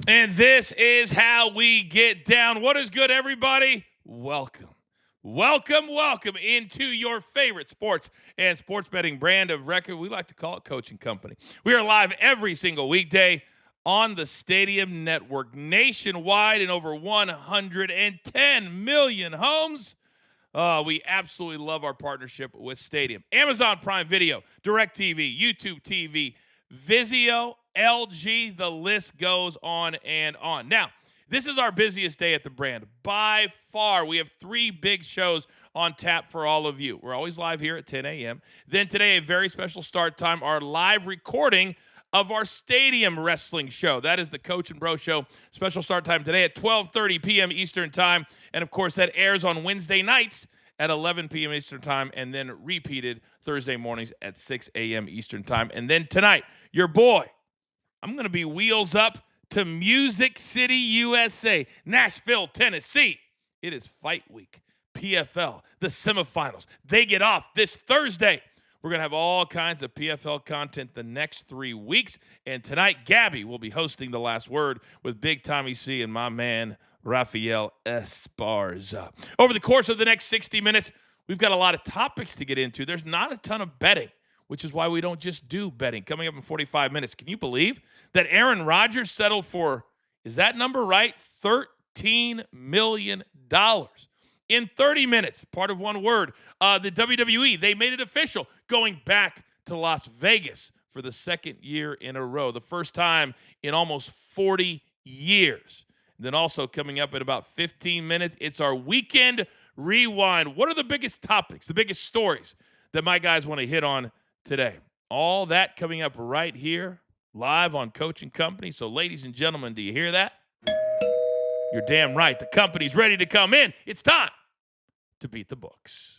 And this is how we get down. What is good, everybody? Welcome. Welcome into your favorite sports and sports betting brand of record. We like to call it Coaching Company. We are live every single weekday on the Stadium Network nationwide in over 110 million homes. We absolutely love our partnership with Stadium. Amazon Prime Video, DirecTV, YouTube TV, Vizio, LG, the list goes on and on. Now, this is our busiest day at the brand. By far, we have 3 big shows on tap for all of you. We're always live here at 10 a.m. Then today, a very special start time, our live recording of our Stadium Wrestling show. That is the Coach and Bro Show. Special start time today at 12:30 p.m. Eastern Time. And, of course, that airs on Wednesday nights at 11 p.m. Eastern Time and then repeated Thursday mornings at 6 a.m. Eastern Time. And then tonight, your boy, I'm going to be wheels up to Music City, USA, Nashville, Tennessee. It is Fight Week, PFL, the semifinals. They get off this Thursday. We're going to have all kinds of PFL content the next 3 weeks. And tonight, Gabby will be hosting The Last Word with Big Tommy C and my man, Rafael Esparza. Over the course of the next 60 minutes, we've got a lot of topics to get into. There's not a ton of betting, which is why we don't just do betting. Coming up in 45 minutes, can you believe that Aaron Rodgers settled for, is that number right, $13 million? In 30 minutes, part of one word, the WWE, they made it official, going back to Las Vegas for the second year in a row, the first time in almost 40 years. And then also coming up in about 15 minutes, it's our weekend rewind. What are the biggest topics, the biggest stories that my guys want to hit on today? All that coming up right here, live on Coaching Company. So, ladies and gentlemen, do you hear that? You're damn right. The company's ready to come in. It's time to beat the books.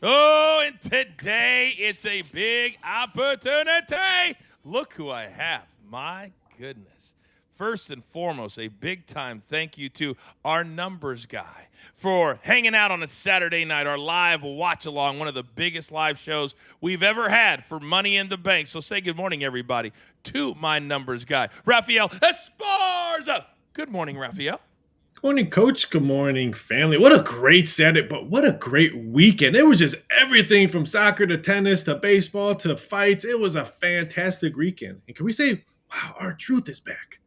Oh, and today it's a big opportunity. Look who I have. My goodness. First and foremost, a big-time thank you to our numbers guy for hanging out on a Saturday night, our live watch-along, one of the biggest live shows we've ever had for Money in the Bank. So say good morning, everybody, to my numbers guy, Rafael Esparza. Good morning, Rafael. Good morning, Coach. Good morning, family. What a great Saturday, but what a great weekend. It was just everything from soccer to tennis to baseball to fights. It was a fantastic weekend. And can we say, wow, our truth is back?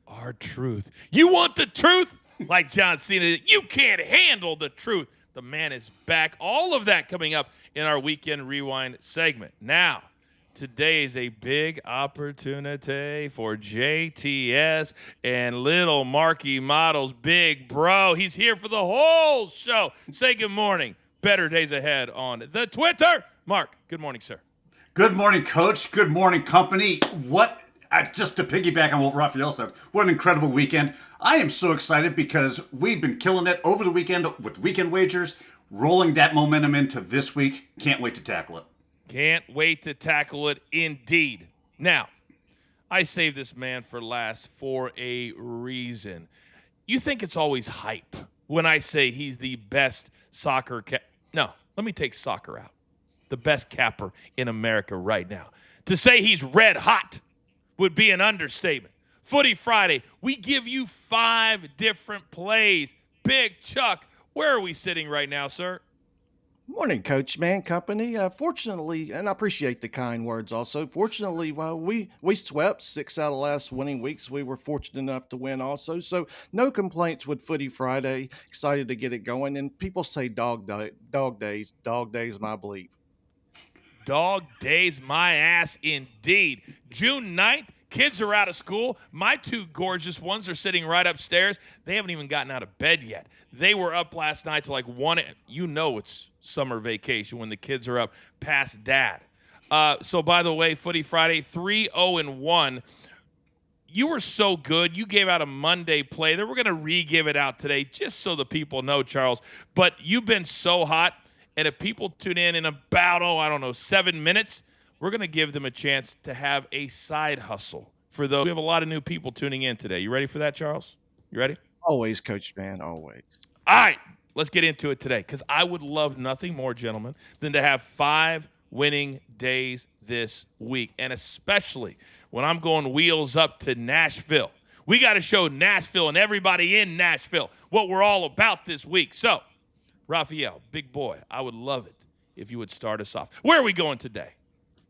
Our truth. You want the truth? Like John Cena, you can't handle the truth. The man is back. All of that coming up in our Weekend Rewind segment. Now, today is a big opportunity for JTS and Little Marquee Models Big Bro. He's here for the whole show. Say good morning. Better days ahead on the Twitter. Mark, good morning, sir. Good morning, Coach. Good morning, company. Just to piggyback on what Rafael said, what an incredible weekend. I am so excited because we've been killing it over the weekend with weekend wagers, rolling that momentum into this week. Can't wait to tackle it. Can't wait to tackle it indeed. Now, I saved this man for last for a reason. You think it's always hype when I say he's the best soccer No, let me take soccer out. The best capper in America right now. To say he's red hot would be an understatement. Footy Friday, we give you 5 different plays. Big Chuck, where are we sitting right now, sir? Morning, Coachman Company. Fortunately, and I appreciate the kind words also. Fortunately, we swept 6 out of the last winning weeks. We were fortunate enough to win also. So no complaints with Footy Friday. Excited to get it going. And people say dog days. Dog days, my bleep. Dog days my ass indeed. June 9th, kids are out of school. My 2 gorgeous ones are sitting right upstairs. They haven't even gotten out of bed yet. They were up last night to like 1. You know it's summer vacation when the kids are up past dad. So by the way, Footy Friday, 3-0-1. You were so good. You gave out a Monday play. Then we're going to re-give it out today just so the people know, Charles. But you've been so hot. And if people tune in about, 7 minutes, we're going to give them a chance to have a side hustle for those. We have a lot of new people tuning in today. You ready for that, Charles? You ready? Always, Coachman, always. All right, let's get into it today because I would love nothing more, gentlemen, than to have 5 winning days this week, and especially when I'm going wheels up to Nashville. We got to show Nashville and everybody in Nashville what we're all about this week. So, Raphael, big boy, I would love it if you would start us off. Where are we going today?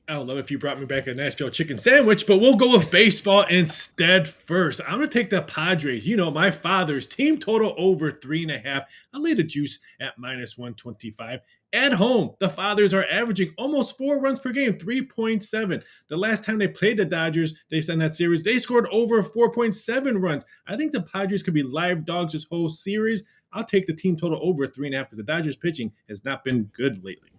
I don't know if you brought me back a Nashville chicken sandwich, but we'll go with baseball instead first. I'm going to take the Padres. You know, my father's team total over 3.5. I laid a juice at -125. At home, the Fathers are averaging almost 4 runs per game, 3.7. The last time they played the Dodgers, they in that series, they scored over 4.7 runs. I think the Padres could be live dogs this whole series. I'll take the team total over 3.5 because the Dodgers pitching has not been good lately.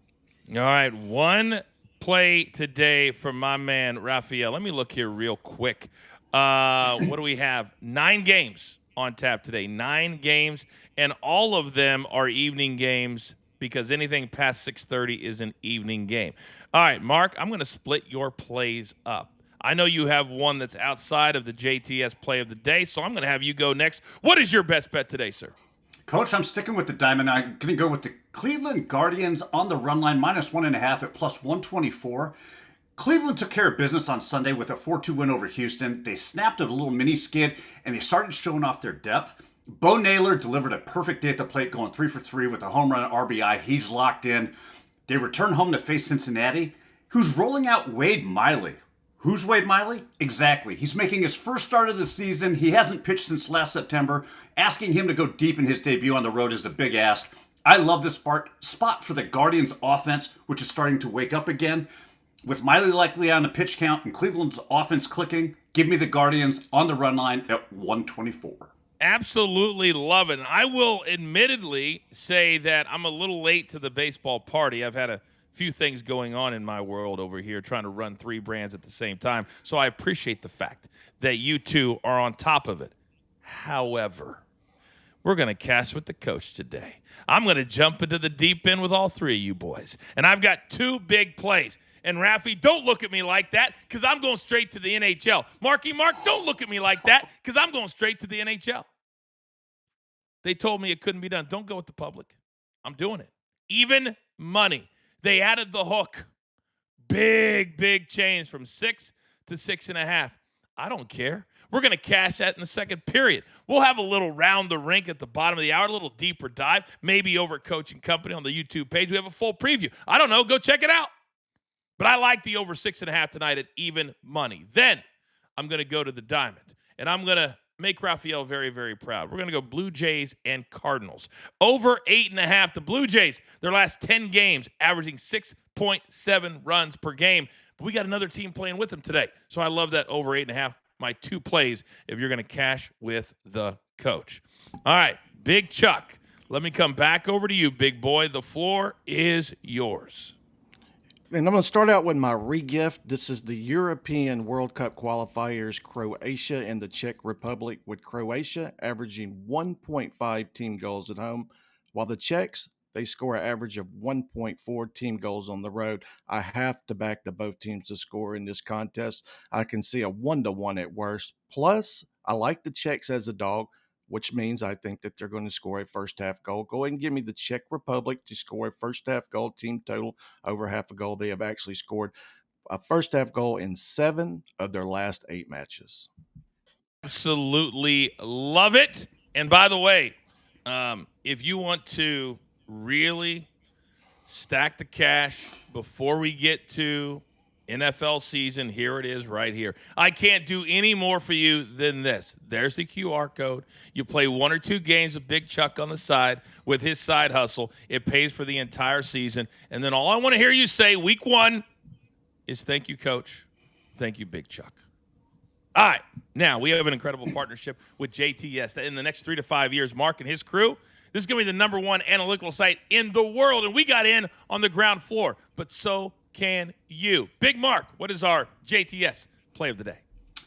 All right, one play today from my man, Raphael. Let me look here real quick. What do we have? 9 games on tap today. 9 games, and all of them are evening games because anything past 6:30 is an evening game. All right, Mark, I'm going to split your plays up. I know you have one that's outside of the JTS play of the day, so I'm going to have you go next. What is your best bet today, sir? Coach, I'm sticking with the Diamond. I'm going to go with the Cleveland Guardians on the run line, -1.5 at +124. Cleveland took care of business on Sunday with a 4-2 win over Houston. They snapped a little mini skid, and they started showing off their depth. Bo Naylor delivered a perfect day at the plate, going 3 for 3 with a home run and RBI. He's locked in. They return home to face Cincinnati, who's rolling out Wade Miley. Who's Wade Miley? Exactly. He's making his first start of the season. He hasn't pitched since last September. Asking him to go deep in his debut on the road is a big ask. I love this spot for the Guardians offense, which is starting to wake up again. With Miley likely on the pitch count and Cleveland's offense clicking, give me the Guardians on the run line at 124. Absolutely love it. And I will admittedly say that I'm a little late to the baseball party. I've had a few things going on in my world over here trying to run 3 brands at the same time. So I appreciate the fact that you two are on top of it. However, we're going to cast with the coach today. I'm going to jump into the deep end with all 3 of you boys. And I've got 2 big plays. And Rafi, don't look at me like that because I'm going straight to the NHL. Marky Mark, don't look at me like that because I'm going straight to the NHL. They told me it couldn't be done. Don't go with the public. I'm doing it. Even money. They added the hook. Big change from 6 to 6.5. I don't care. We're going to cash that in the second period. We'll have a little round the rink at the bottom of the hour, a little deeper dive, maybe over Coaching Company on the YouTube page. We have a full preview. I don't know. Go check it out. But I like the over 6.5 tonight at even money. Then I'm going to go to the Diamond, and I'm going to make Raphael very, very proud. We're going to go Blue Jays and Cardinals. Over 8.5. The Blue Jays, their last 10 games, averaging 6.7 runs per game. But we got another team playing with them today. So I love that over 8.5. My 2 plays if you're going to cash with the coach. All right, Big Chuck, let me come back over to you, big boy. The floor is yours. And I'm going to start out with my regift. This is the European World Cup qualifiers, Croatia and the Czech Republic, with Croatia averaging 1.5 team goals at home, while the Czechs, they score an average of 1.4 team goals on the road. I have to back the both teams to score in this contest. I can see a 1-1 at worst. Plus, I like the Czechs as a dog, which means I think that they're going to score a first-half goal. Go ahead and give me the Czech Republic to score a first-half goal, team total over half a goal. They have actually scored a first-half goal in 7 of their last 8 matches. Absolutely love it. And by the way, if you want to really stack the cash before we get to NFL season, here it is right here. I can't do any more for you than this. There's the QR code. You play 1 or 2 games of Big Chuck on the side with his side hustle. It pays for the entire season. And then all I want to hear you say week 1 is thank you, Coach. Thank you, Big Chuck. All right. Now, we have an incredible partnership with JTS. In the next 3 to 5 years, Mark and his crew, this is going to be the #1 analytical site in the world. And we got in on the ground floor. But so can you. Big Mark, what is our JTS play of the day?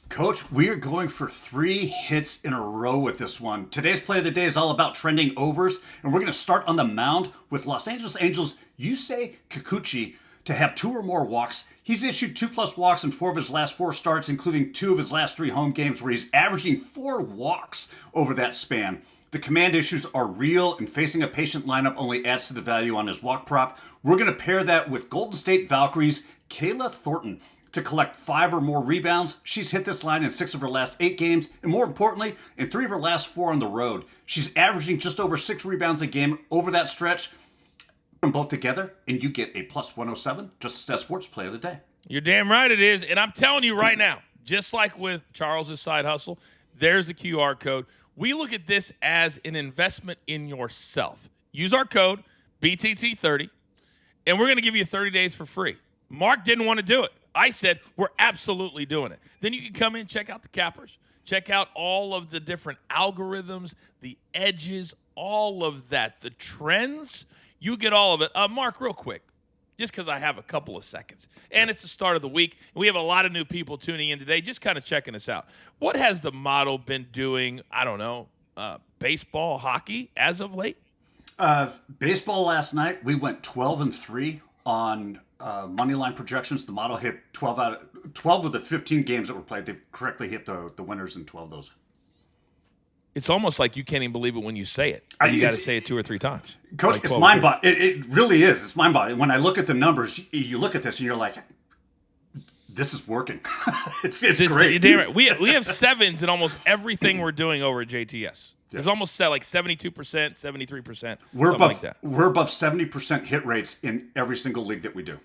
Coach, we are going for 3 hits in a row with this one. Today's play of the day is all about trending overs, and we're going to start on the mound with Los Angeles Angels Yusei Kikuchi to have 2 or more walks. He's issued 2+ walks in 4 of his last 4 starts, including 2 of his last 3 home games, where he's averaging 4 walks over that span. The command issues are real, and facing a patient lineup only adds to the value on his walk prop. We're going to pair that with Golden State Valkyries' Kayla Thornton to collect 5 or more rebounds. She's hit this line in 6 of her last 8 games, and more importantly, in 3 of her last 4 on the road. She's averaging just over 6 rebounds a game over that stretch. Put them both together, and you get a plus 107, just as Sports Play of the Day. You're damn right it is. And I'm telling you right now, just like with Charles's side hustle, there's the QR code. We look at this as an investment in yourself. Use our code, BTT30, and we're going to give you 30 days for free. Mark didn't want to do it. I said, we're absolutely doing it. Then you can come in, check out the cappers, check out all of the different algorithms, the edges, all of that, the trends. You get all of it. Mark, real quick, just because I have a couple of seconds, and it's the start of the week. We have a lot of new people tuning in today, just kind of checking us out. What has the model been doing, I don't know, baseball, hockey as of late? Baseball last night, we went 12-3 on money line projections. The model hit 12 of the 15 games that were played. They correctly hit the winners in 12 of those. It's almost like you can't even believe it when you say it. You got to say it 2 or 3 times. Coach, like it's mind-boggling. It really is. It's mind-boggling. When I look at the numbers, you look at this and you're like, this is working. it's great. Damn right. We have 7s in almost everything we're doing over at JTS. There's almost like 72%, 73%, We're something like that. We're above 70% hit rates in every single league that we do.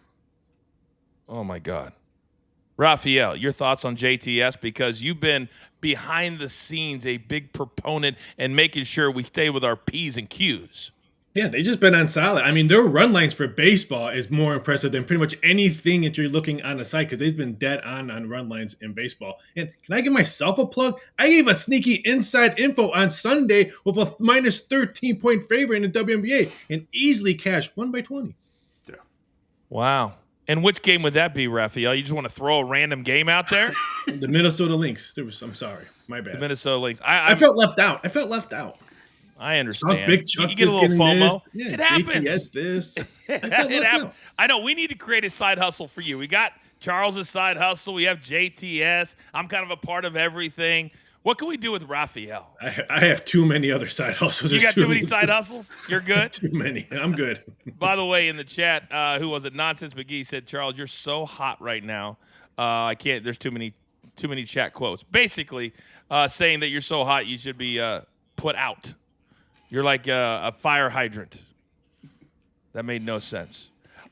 Oh, my God. Raphael, your thoughts on JTS, because you've been behind the scenes a big proponent and making sure we stay with our P's and Q's. Yeah, they just been on solid. I mean, their run lines for baseball is more impressive than pretty much anything that you're looking on the site, because they've been dead on run lines in baseball. And can I give myself a plug? I gave a sneaky inside info on Sunday with a minus 13-point favorite in the WNBA and easily cashed 1/20. Yeah. Wow. And which game would that be, Raphael? You just want to throw a random game out there? The Minnesota Lynx. I'm sorry. My bad. The Minnesota Lynx. I felt left out. I understand. Big Chuck you get a little FOMO. Yeah, it happens. JTS this. It happens. I know. We need to create a side hustle for you. We got Charles's side hustle. We have JTS. I'm kind of a part of everything. What can we do with Raphael? I have too many other side hustles. You got too many side hustles? You're good? Too many. I'm good. By the way, in the chat, who was it? Nonsense McGee said, Charles, you're so hot right now. I can't. There's too many chat quotes. Basically, saying that you're so hot, you should be put out. You're like a fire hydrant. That made no sense.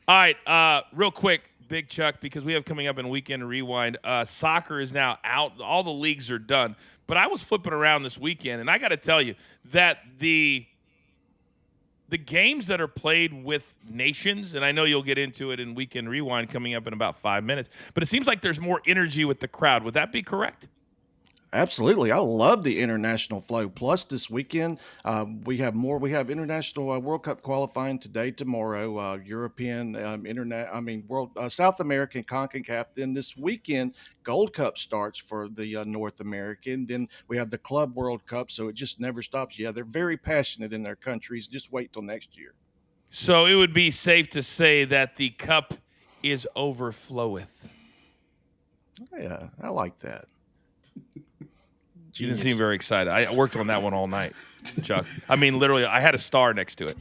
All right, real quick, Big Chuck, because we have coming up in Weekend Rewind. Soccer is now out. All the leagues are done. But I was flipping around this weekend, and I got to tell you that the games that are played with nations, and I know you'll get into it in Weekend Rewind coming up in about 5 minutes, but it seems like there's more energy with the crowd. Would that be correct? Absolutely. I love the international flow. Plus, this weekend, we have more. We have international World Cup qualifying today, tomorrow, European, World, South American, CONCACAF. Then this weekend, Gold Cup starts for the North American. Then we have the Club World Cup. So it just never stops. Yeah, they're very passionate in their countries. Just wait till next year. So it would be safe to say that the cup is overfloweth. Yeah, I like that. You didn't seem very excited. I worked on that one all night, Chuck. I mean, literally, I had a star next to it.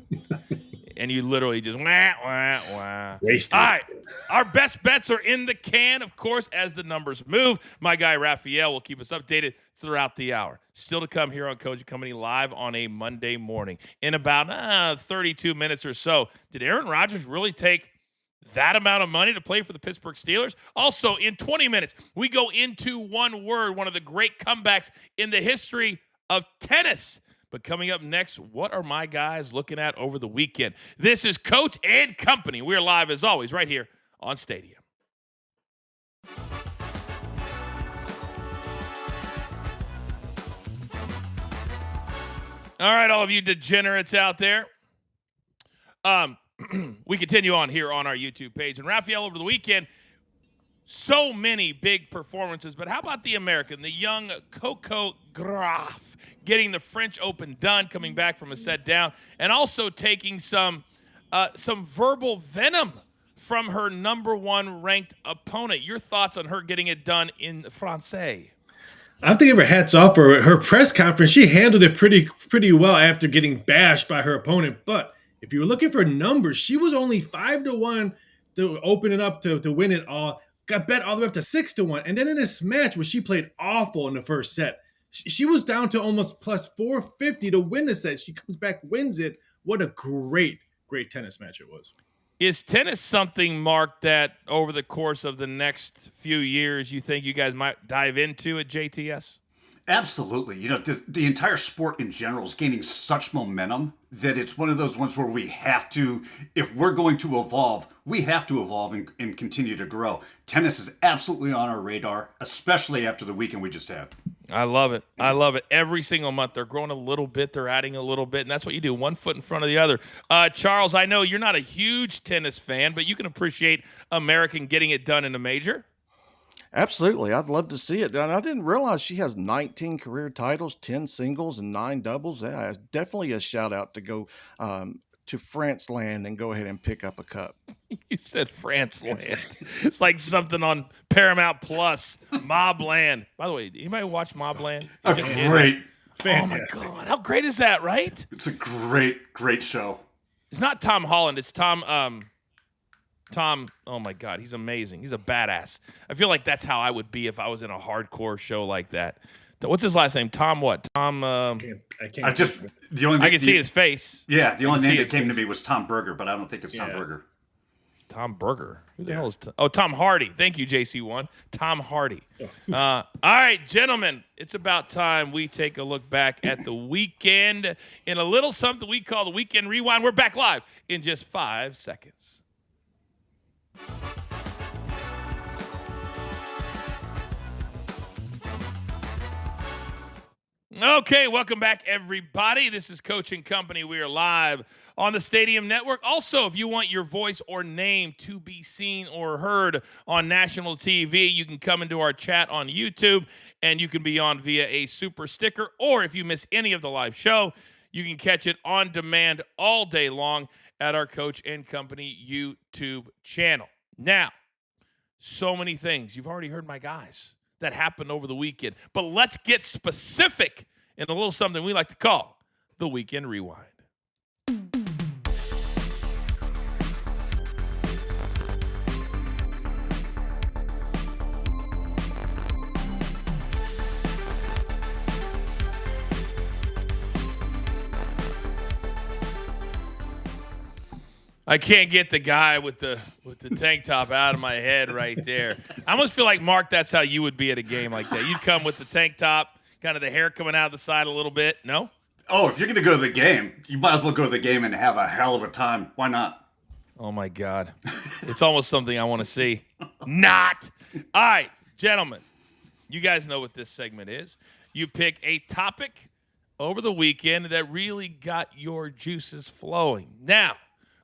And you literally just wah, wah, wah. Wasted. All right. Our best bets are in the can, of course, as the numbers move. My guy, Raphael, will keep us updated throughout the hour. Still to come here on Coach Company live on a Monday morning. In about 32 minutes or so, did Aaron Rodgers really take that amount of money to play for the Pittsburgh Steelers? Also, in 20 minutes, we go into one word, one of the great comebacks in the history of tennis. But coming up next, what are my guys looking at over the weekend? This is Coach and Company. We're live, as always, right here on Stadium. All right, all of you degenerates out there. We continue on here on our YouTube page. And Raphael, over the weekend, so many big performances. But how about the American, the young Coco Gauff, getting the French Open done, coming back from a set down, and also taking some verbal venom from her number 1 ranked opponent. Your thoughts on her getting it done in Francais? I have to give her hats off for her press conference. She handled it pretty well after getting bashed by her opponent. But if you were looking for numbers, she was only 5-1 to open it up to win it all. Got bet all the way up to 6-1. And then in this match where she played awful in the first set, she was down to almost plus 450 to win the set. She comes back, wins it. What a great tennis match it was. Is tennis something, Mark, that over the course of the next few years you think you guys might dive into at JTS? Absolutely. You know, the entire sport in general is gaining such momentum that it's one of those ones where we have to, if we're going to evolve, we have to evolve and continue to grow. Tennis is absolutely on our radar, especially after the weekend we just had. I love it. I love it. Every single month they're growing a little bit, they're adding a little bit, and that's what you do, one foot in front of the other. Charles, I know you're not a huge tennis fan, but you can appreciate American getting it done in a major. Absolutely. I'd love to see it. And I didn't realize she has 19 career titles, 10 singles, and 9 doubles. Yeah, definitely a shout out to go to France land and go ahead and pick up a cup. You said France land. It's like something on Paramount Plus, Mob Land. By the way, anybody watch Mob Land? Great. Fantastic. Oh, my God. How great is that, right? It's a great show. It's not Tom Holland. It's Tom, oh, my God. He's amazing. He's a badass. I feel like that's how I would be if I was in a hardcore show like that. What's his last name? Tom what? Tom. I I can see his face. Yeah, the only name that came to me was Tom Berger, but I don't think it's Tom Berger. Tom Berger. Who the hell is Tom Hardy. Thank you, JC1. Tom Hardy. All right, gentlemen, it's about time we take a look back at the weekend in a little something we call the Weekend Rewind. We're back live in just 5 seconds. Okay, welcome back, everybody. This is Coach and Company. We are live on the Stadium Network. Also, if you want your voice or name to be seen or heard on national TV, you can come into our chat on YouTube, and you can be on via a super sticker. Or if you miss any of the live show, you can catch it on demand all day long at our Coach and Company YouTube channel. Now, so many things. You've already heard my guys that happened over the weekend. But let's get specific in a little something we like to call the Weekend Rewind. I can't get the guy with the tank top out of my head right there. I almost feel like, Mark, that's how you would be at a game like that. You'd come with the tank top, kind of the hair coming out of the side a little bit. No? Oh, if you're going to go to the game, you might as well go to the game and have a hell of a time. Why not? Oh, my God. It's almost something I want to see. Not. All right, gentlemen, you guys know what this segment is. You pick a topic over the weekend that really got your juices flowing. Now,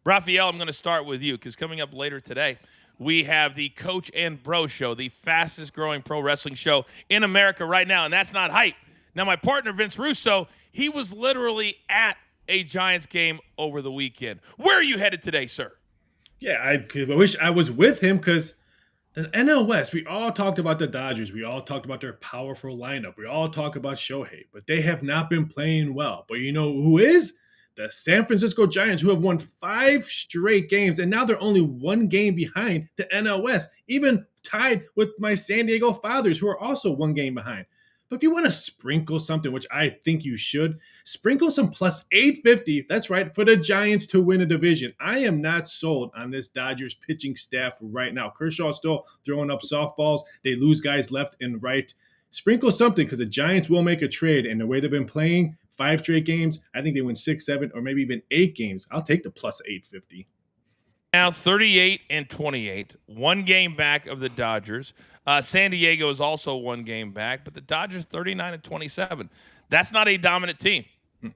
Raphael, I'm going to start with you because coming up later today, we have the Coach and Bro Show, the fastest growing pro wrestling show in America right now, and that's not hype. Now, my partner, Vince Russo, he was literally at a Giants game over the weekend. Where are you headed today, sir? Yeah, I wish I was with him because the NL West, we all talked about the Dodgers. We all talked about their powerful lineup. We all talk about Shohei, but they have not been playing well. But you know who is? The San Francisco Giants, who have won 5 straight games, and now they're only 1 game behind the NL West, even tied with my San Diego Fathers, who are also 1 game behind. But if you want to sprinkle something, which I think you should, sprinkle some plus 850, that's right, for the Giants to win a division. I am not sold on this Dodgers pitching staff right now. Kershaw's still throwing up softballs. They lose guys left and right. Sprinkle something because the Giants will make a trade, and the way they've been playing, 5 straight games, I think they win 6, 7, or maybe even 8 games. I'll take the plus 850. Now 38-28, 1 game back of the Dodgers. San Diego is also 1 game back, but the Dodgers 39-27. That's not a dominant team.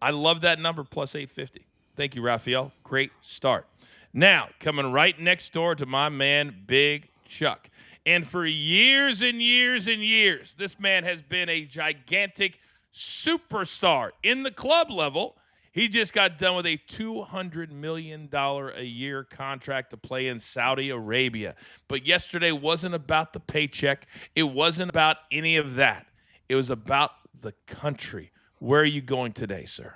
I love that number, plus 850. Thank you, Raphael. Great start. Now, coming right next door to my man, Big Chuck. And for years and years and years, this man has been a gigantic superstar in the club level. He just got done with a $200 million a year contract to play in Saudi Arabia. But yesterday wasn't about the paycheck. It wasn't about any of that. It was about the country. Where are you going today, sir?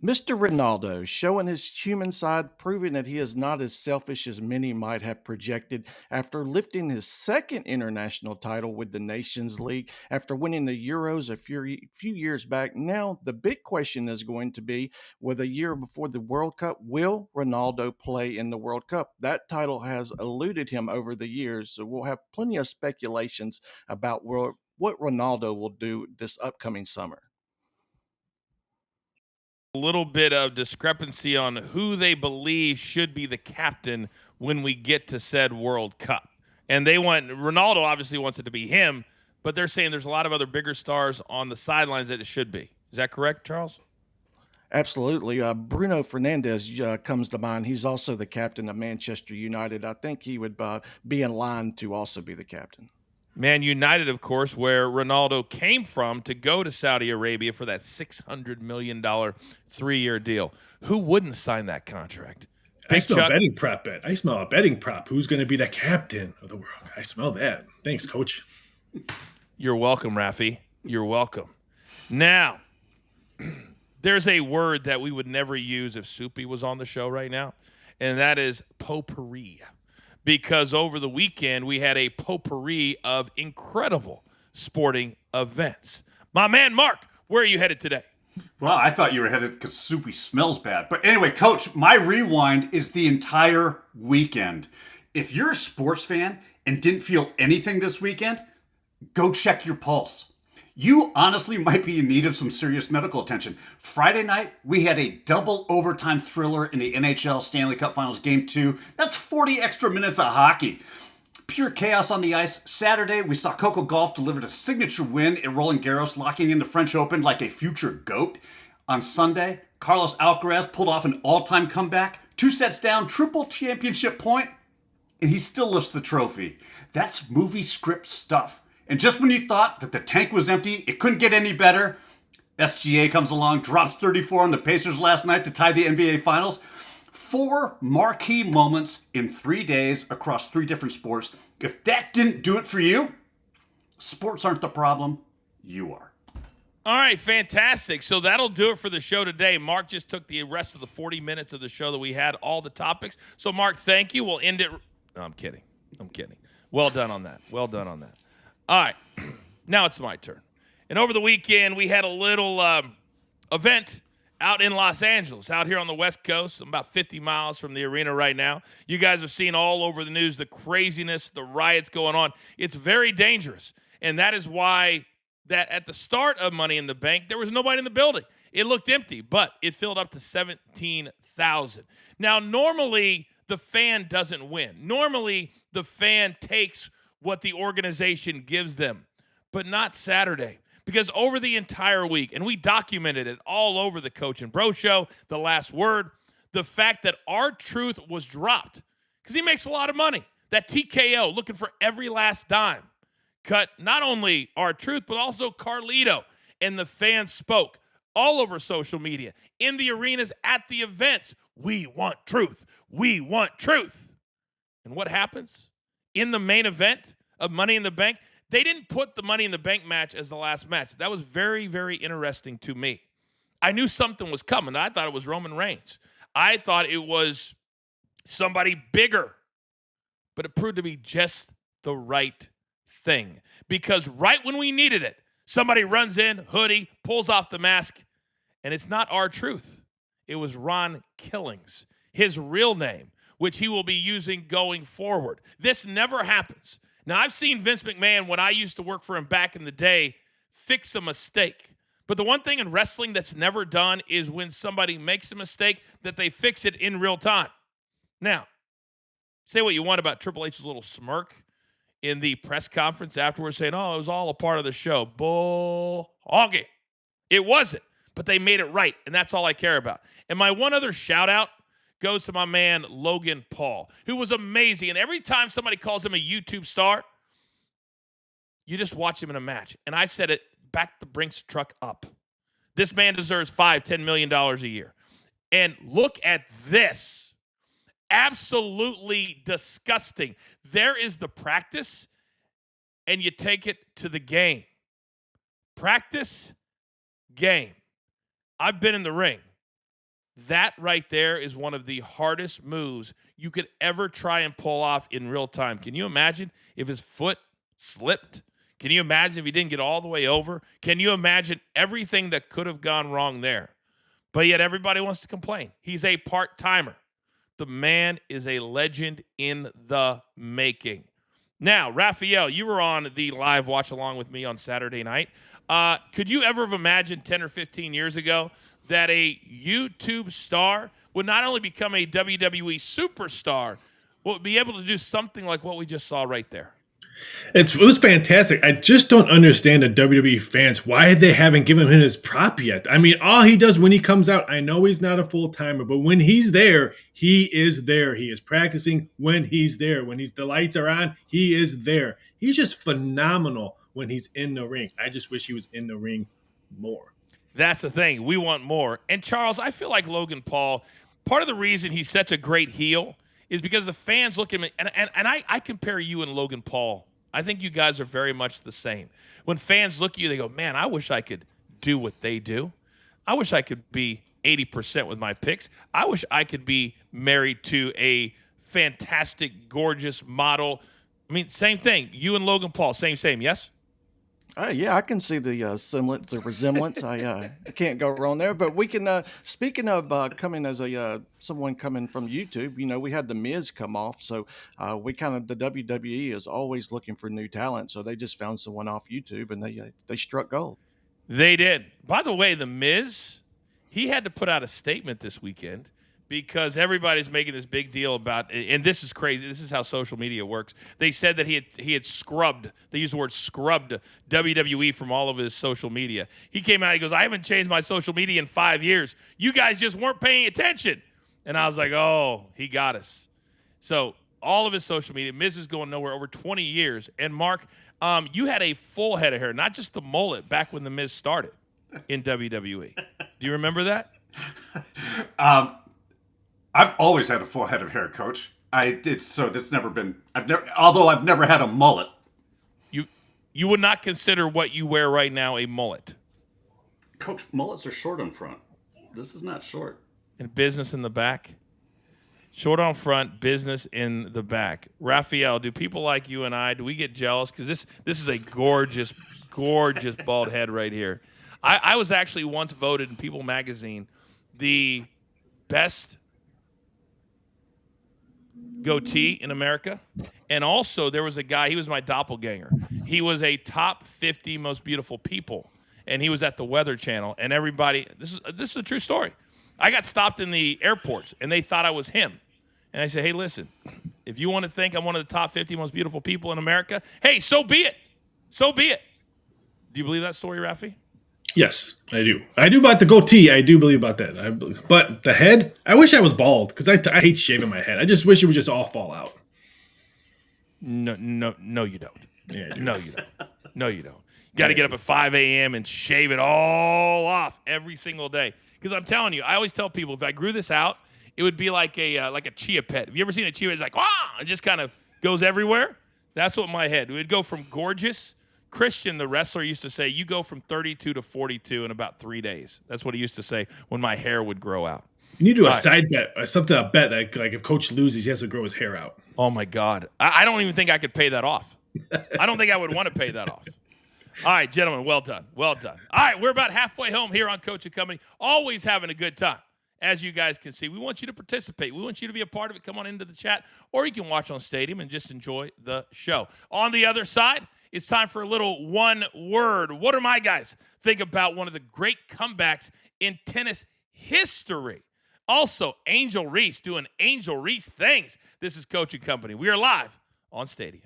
Mr. Ronaldo showing his human side, proving that he is not as selfish as many might have projected after lifting his second international title with the Nations League after winning the Euros a few years back. Now, the big question is going to be, with a year before the World Cup, will Ronaldo play in the World Cup? That title has eluded him over the years, so we'll have plenty of speculations about what Ronaldo will do this upcoming summer. A little bit of discrepancy on who they believe should be the captain when we get to said World Cup. And Ronaldo obviously wants it to be him, but they're saying there's a lot of other bigger stars on the sidelines that it should be. Is that correct, Charles? Absolutely. Bruno Fernandes comes to mind. He's also the captain of Manchester United. I think he would be in line to also be the captain. Man United, of course, where Ronaldo came from to go to Saudi Arabia for that $600 million 3-year deal. Who wouldn't sign that contract? I smell a betting prop bet. I smell a betting prop. Who's going to be the captain of the world? I smell that. Thanks, Coach. You're welcome, Rafi. You're welcome. Now, there's a word that we would never use if Soupy was on the show right now, and that is potpourri. Because over the weekend, we had a potpourri of incredible sporting events. My man, Mark, where are you headed today? Well, I thought you were headed because Soupy smells bad. But anyway, Coach, my rewind is the entire weekend. If you're a sports fan and didn't feel anything this weekend, go check your pulse. You honestly might be in need of some serious medical attention. Friday night, we had a double overtime thriller in the NHL Stanley Cup Finals Game 2. That's 40 extra minutes of hockey. Pure chaos on the ice. Saturday, we saw Coco Gauff delivered a signature win at Roland Garros, locking in the French Open like a future GOAT. On Sunday, Carlos Alcaraz pulled off an all-time comeback, 2 sets down, triple championship point, and he still lifts the trophy. That's movie script stuff. And just when you thought that the tank was empty, it couldn't get any better, SGA comes along, drops 34 on the Pacers last night to tie the NBA Finals. 4 marquee moments in 3 days across 3 different sports. If that didn't do it for you, sports aren't the problem, you are. All right, fantastic. So that'll do it for the show today. Mark just took the rest of the 40 minutes of the show that we had, all the topics. So, Mark, thank you. We'll end it. No, I'm kidding. Well done on that. All right, now it's my turn. And over the weekend, we had a little event out in Los Angeles, out here on the West Coast. I'm about 50 miles from the arena right now. You guys have seen all over the news the craziness, the riots going on. It's very dangerous. And that is why that at the start of Money in the Bank, there was nobody in the building. It looked empty, but it filled up to 17,000. Now, normally, the fan doesn't win. Normally, the fan takes what the organization gives them, but not Saturday. Because over the entire week, and we documented it all over the Coach and Bro Show, The Last Word, the fact that R-Truth was dropped, because he makes a lot of money. That TKO, looking for every last dime, cut not only R-Truth, but also Carlito. And the fans spoke all over social media, in the arenas, at the events. We want truth. We want truth. And what happens? In the main event of Money in the Bank, they didn't put the Money in the Bank match as the last match. That was very, very interesting to me. I knew something was coming. I thought it was Roman Reigns. I thought it was somebody bigger. But it proved to be just the right thing. Because right when we needed it, somebody runs in, hoodie, pulls off the mask, and it's not R-Truth. It was Ron Killings, his real name, which he will be using going forward. This never happens. Now, I've seen Vince McMahon, when I used to work for him back in the day, fix a mistake. But the one thing in wrestling that's never done is when somebody makes a mistake, that they fix it in real time. Now, say what you want about Triple H's little smirk in the press conference afterwards, saying, oh, it was all a part of the show. Bull honky. It wasn't, but they made it right, and that's all I care about. And my one other shout-out goes to my man Logan Paul, who was amazing. And every time somebody calls him a YouTube star, you just watch him in a match. And I said it, back the Brinks truck up. This man deserves $5-10 million a year. And look at this. Absolutely disgusting. There is the practice, and you take it to the game. Practice, game. I've been in the ring. That right there is one of the hardest moves you could ever try and pull off in real time. Can you imagine if his foot slipped? Can you imagine if he didn't get all the way over? Can you imagine everything that could have gone wrong there? But yet everybody wants to complain. He's a part-timer. The man is a legend in the making. Now, Raphael, you were on the live watch along with me on Saturday night. Could you ever have imagined 10 or 15 years ago that a YouTube star would not only become a WWE superstar, but would be able to do something like what we just saw right there? It was fantastic. I just don't understand the WWE fans, why they haven't given him his prop yet. I mean, all he does when he comes out, I know he's not a full-timer, but when he's there, he is there. He is practicing when he's there. When the lights are on, he is there. He's just phenomenal when he's in the ring. I just wish he was in the ring more. That's the thing. We want more. And Charles, I feel like Logan Paul, part of the reason he's such a great heel is because the fans look at him, and I compare you and Logan Paul. I think you guys are very much the same. When fans look at you, they go, man, I wish I could do what they do. I wish I could be 80% with my picks. I wish I could be married to a fantastic, gorgeous model. I mean, same thing. You and Logan Paul, same, yes? Yeah, I can see the resemblance. I can't go wrong there. But we can. Speaking of coming as a someone coming from YouTube, we had the Miz come off, so the WWE is always looking for new talent. So they just found someone off YouTube, and they struck gold. They did. By the way, the Miz, he had to put out a statement this weekend because everybody's making this big deal about, and this is crazy. This is how social media works. They said that he had scrubbed, they used the word scrubbed WWE from all of his social media. He came out, he goes, I haven't changed my social media in 5 years. You guys just weren't paying attention. And I was like, oh, he got us. So all of his social media, Miz is going nowhere, over 20 years. And Mark, you had a full head of hair, not just the mullet, back when the Miz started in WWE. Do you remember that? I've always had a full head of hair, Coach. That's never been. Although I've never had a mullet. You would not consider what you wear right now a mullet. Coach, mullets are short on front. This is not short. And business in the back. Short on front, business in the back. Raphael, do people like you and I, do we get jealous? Because this is a gorgeous, gorgeous bald head right here. I was actually once voted in People Magazine the best goatee in America. And also there was a guy, he was my doppelganger. He was a top 50 most beautiful people. And he was at the Weather Channel. And everybody, this is a true story. I got stopped in the airports and they thought I was him. And I said, hey, listen, if you want to think I'm one of the top 50 most beautiful people in America, hey, so be it. So be it. Do you believe that story, Rafi? Yes, I do. I do about the goatee. I do believe about that. But the head, I wish I was bald because I hate shaving my head. I just wish it would just all fall out. No, you don't. Yeah, no, you don't. No, you don't. You got to get up at 5 a.m. and shave it all off every single day. Because I'm telling you, I always tell people, if I grew this out, it would be like a chia pet. Have you ever seen a chia pet? It's like, it just kind of goes everywhere. That's what my head. It would go from gorgeous. Christian, the wrestler, used to say, you go from 32 to 42 in about 3 days. That's what he used to say when my hair would grow out. You need to do a side bet, a bet that like if Coach loses, he has to grow his hair out. Oh, my God. I don't even think I could pay that off. I don't think I would want to pay that off. All right, gentlemen, well done. Well done. All right, we're about halfway home here on Coach and Company. Always having a good time. As you guys can see, we want you to participate. We want you to be a part of it. Come on into the chat, or you can watch on Stadium and just enjoy the show. On the other side, it's time for a little one word. What do my guys think about one of the great comebacks in tennis history? Also, Angel Reese doing Angel Reese things. This is Coach and Company. We are live on Stadium.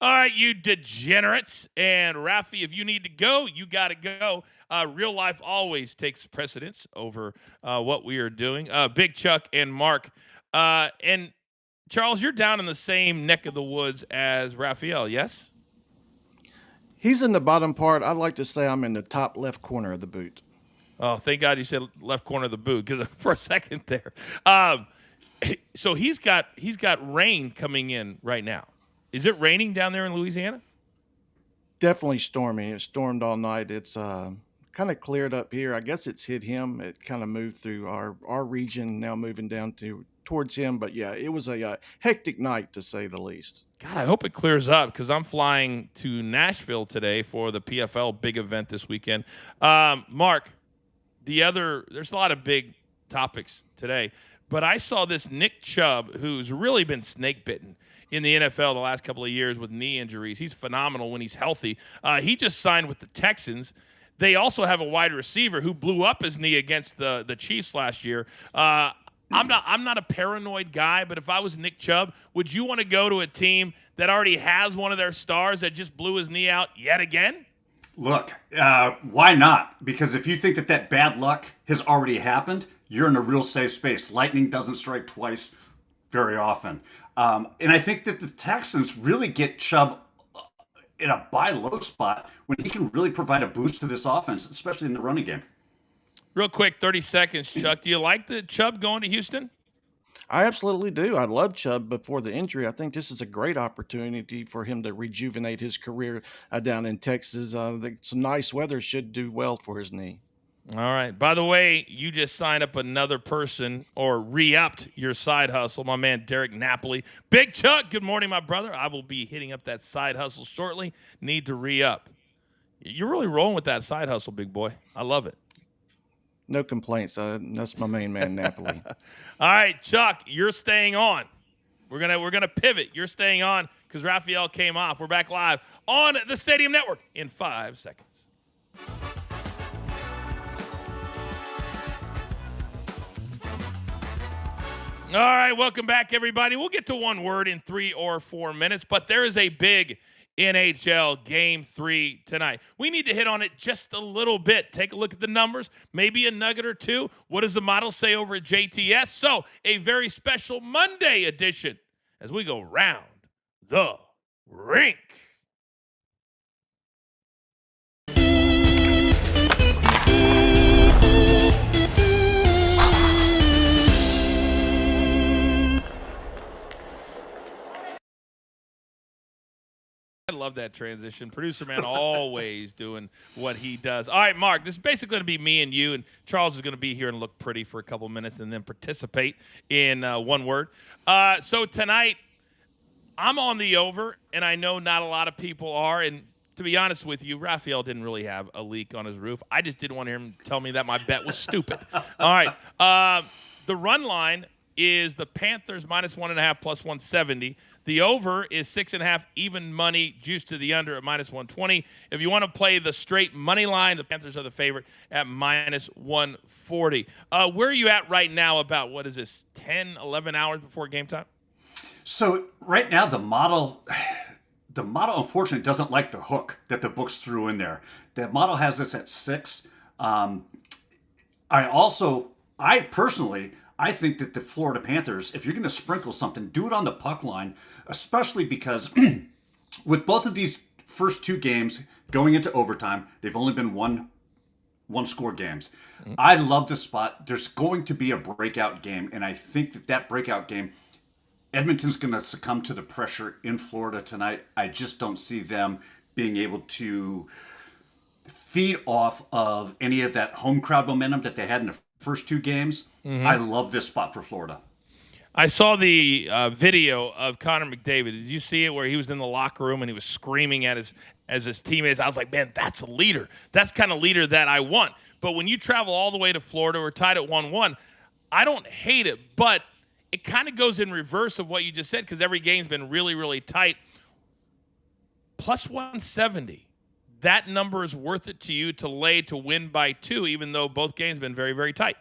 All right, you degenerates. And Rafi, if you need to go, you got to go. Real life always takes precedence over what we are doing. Big Chuck and Mark. And Charles, you're down in the same neck of the woods as Raphael, yes? He's in the bottom part. I'd like to say I'm in the top left corner of the boot. Oh, thank God you said left corner of the boot, because for a second there. So he's got rain coming in right now. Is it raining down there in Louisiana? Definitely stormy. It stormed all night. It's kind of cleared up here. I guess it's hit him. It kind of moved through our region, now moving down towards him. But yeah, it was a hectic night to say the least. God, I hope it clears up, because I'm flying to Nashville today for the PFL big event this weekend. Mark, there's a lot of big topics today, but I saw this Nick Chubb, who's really been snake bitten in the NFL the last couple of years with knee injuries. He's phenomenal when he's healthy. He just signed with the Texans. They also have a wide receiver who blew up his knee against the Chiefs last year. I'm not a paranoid guy, but if I was Nick Chubb, would you want to go to a team that already has one of their stars that just blew his knee out yet again? Look, why not? Because if you think that bad luck has already happened, you're in a real safe space. Lightning doesn't strike twice very often. And I think that the Texans really get Chubb in a buy low spot when he can really provide a boost to this offense, especially in the running game. Real quick, 30 seconds, Chuck. Do you like the Chubb going to Houston? I absolutely do. I love Chubb before the injury. I think this is a great opportunity for him to rejuvenate his career down in Texas. Some nice weather should do well for his knee. All right. By the way, you just signed up another person, or re-upped your side hustle, my man Derek Napoli. Big Chuck, good morning, my brother. I will be hitting up that side hustle shortly. Need to re-up. You're really rolling with that side hustle, big boy. I love it. No complaints. That's my main man, Napoli. All right, Chuck, you're staying on. We're gonna pivot. You're staying on because Raphael came off. We're back live on the Stadium Network in 5 seconds. All right, welcome back, everybody. We'll get to one word in 3 or 4 minutes, but there is a big NHL Game 3 tonight. We need to hit on it just a little bit. Take a look at the numbers, maybe a nugget or two. What does the model say over at JTS? So, a very special Monday edition as we go round the rink. I love that transition. Producer man always doing what he does. All right, Mark, this is basically going to be me and you, and Charles is going to be here and look pretty for a couple minutes and then participate in one word. So tonight, I'm on the over, and I know not a lot of people are, and to be honest with you, Raphael didn't really have a leak on his roof. I just didn't want him to tell me that my bet was stupid. All right, the run line is the Panthers -1.5 plus 170. The over is 6.5 even money, juice to the under at -120. If you want to play the straight money line, the Panthers are the favorite at -140. Where are you at right now about, what is this, 10, 11 hours before game time? So right now the model unfortunately doesn't like the hook that the books threw in there. The model has this at 6. I think that the Florida Panthers, if you're going to sprinkle something, do it on the puck line, especially because with both of these first 2 games going into overtime, they've only been one-score games. Mm-hmm. I love this spot. There's going to be a breakout game, and I think that breakout game, Edmonton's going to succumb to the pressure in Florida tonight. I just don't see them being able to feed off of any of that home crowd momentum that they had in the first 2 games. Mm-hmm. I love this spot for Florida. I saw the video of Connor McDavid. Did you see it where he was in the locker room and he was screaming at his teammates? I was like, man, that's a leader. That's kind of leader that I want. But when you travel all the way to Florida, we're tied at 1-1. I don't hate it, but it kind of goes in reverse of what you just said because every game's been really, really tight. Plus 170. That number is worth it to you to lay to win by 2, even though both games have been very, very tight.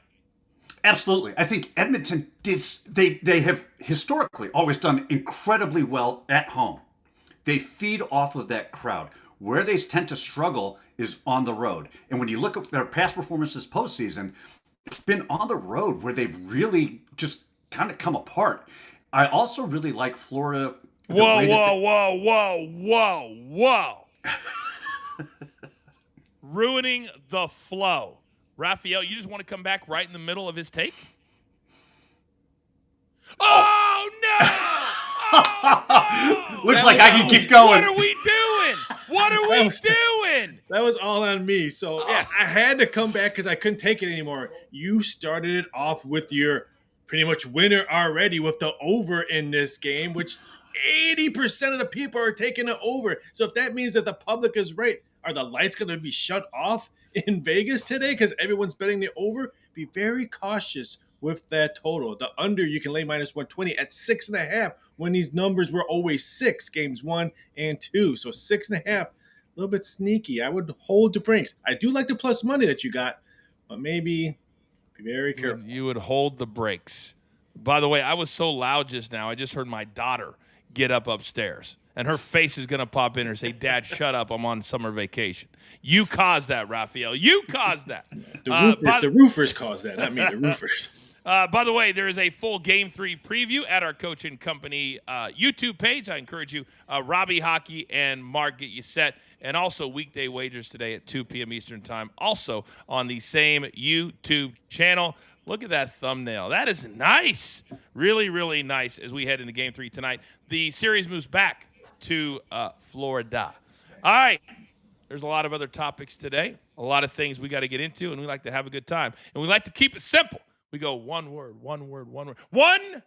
Absolutely. I think Edmonton they have historically always done incredibly well at home. They feed off of that crowd. Where they tend to struggle is on the road. And when you look at their past performances postseason, it's been on the road where they've really just kind of come apart. I also really like Florida. Whoa, whoa, whoa, whoa, whoa, whoa. Ruining the flow. Raphael, you just want to come back right in the middle of his take? Oh, no! Oh, no! Looks like I can keep going. What are we doing? What are we doing? That was all on me. So, yeah, I had to come back because I couldn't take it anymore. You started it off with your pretty much winner already with the over in this game, which 80% of the people are taking it over. So if that means that the public is right, are the lights going to be shut off in Vegas today because everyone's betting the over? Be very cautious with that total. The under, you can lay minus 120 at 6.5 when these numbers were always 6, games 1 and 2. So 6.5, a little bit sneaky. I would hold the brinks. I do like the plus money that you got, but maybe be very careful. You would hold the brakes. By the way, I was so loud just now, I just heard my daughter get up upstairs. And her face is going to pop in and say, Dad, shut up. I'm on summer vacation. You caused that, Raphael. You caused that. The roofers caused that, not me, the roofers. By the way, there is a full Game 3 preview at our Coach and Company YouTube page. I encourage you, Robbie Hockey and Mark, get you set. And also weekday wagers today at 2 p.m. Eastern Time, also on the same YouTube channel. Look at that thumbnail. That is nice. Really, really nice as we head into Game 3 tonight. The series moves back to Florida. All right. There's a lot of other topics today, a lot of things we got to get into, and we like to have a good time. And we like to keep it simple. We go one word, one word, one word. One